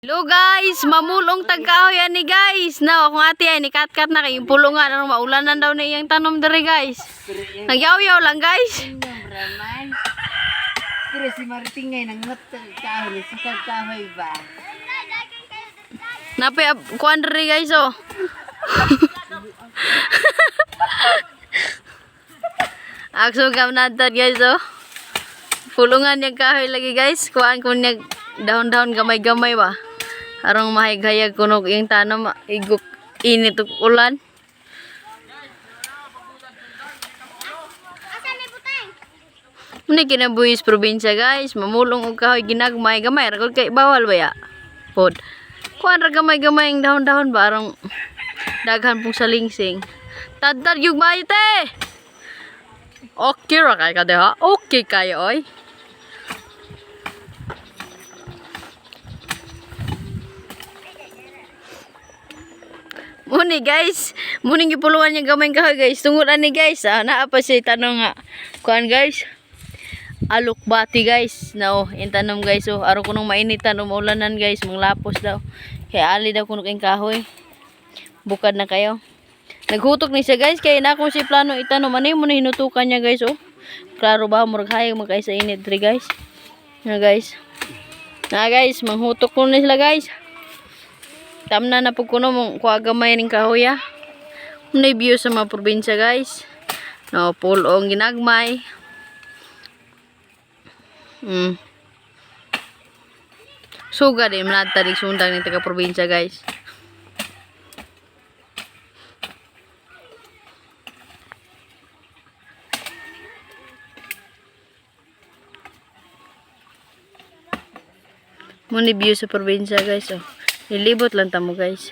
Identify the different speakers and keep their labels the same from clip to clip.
Speaker 1: Hello guys, mamulong tagkahoy yan ni guys. Now, akong ate ay nikat-kat na kayong pulungan. Maulanan daw na iyang tanom dere guys. Nagyaw-yaw lang guys.
Speaker 2: Pero si Marting ngay nang kahoy, si kahoy ba?
Speaker 1: Napay kuan dere guys oh. Akso gam natad guys oh. Pulungan yung kahoy lagi guys. Kuan kun yung daon-daon gamay-gamay ba. Arong mahigayag kunog yung tanong iguk init ug ulan. Muna kinabuhis probinsya guys, mamulong og kahoy ginagmay gamay ra kay bawal ba ya. Pod. Kuan ra gamay-gamay ang dahon-dahon ba arong daghan pong salingsing. Tadtad yung mayo te. Okay ra kay kada ha. Okay kayo oy. Muni guys, muning gipuluan yung gamay kahoy guys. Tungod ani guys, naa pa siya tanong nga. Kuan guys. Alukbati guys. No, yung tanom guys oh, araw kunong mainitan umuulanan guys, manglapos daw. Kaya ali daw kuno kayong kahoy. Bukad na kayo. Naghutok ni siya guys, kaya na kung si plano itanom ano mo na hinutukan niya guys oh. Klaro ba murag hayag magkay sa init dre guys. Na guys. Na guys, manghutok ko na sila guys. Tamna na po kuno mong kuagamay ning kahoy ah. May view sa mga probinsya guys. No, pulong ginagmay. Suga din manad tanig sundang ning taga probinsya guys. Muni view sa probinsya guys oh. Nilibot lang tamo guys.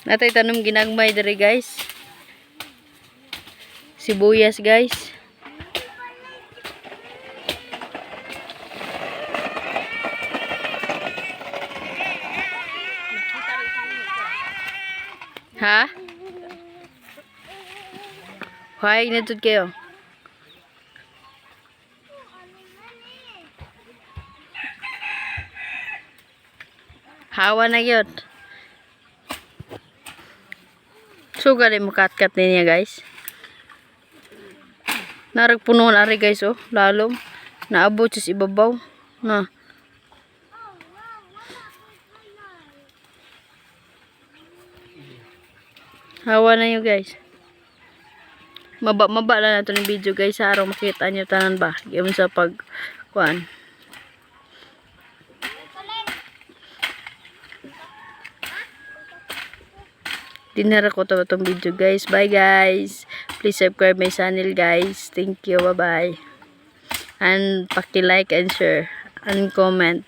Speaker 1: Natay tanom ginagmay dere guys. Sibuyas guys. Ha? Hay na tud kayo. Hawa na yun. Suga rin makat-kat niya guys. Naragpuno na rin guys oh. Lalom. Naabot sa ibabaw. Na. Hawa na yun guys. Maba lang nato ng video guys. Sa araw makita nyo tanan ba. Gawin sa pag kuan. Dinara ko to itong video guys. Bye guys. Please subscribe my channel guys. Thank you. Bye bye. And paki-like and share and comment.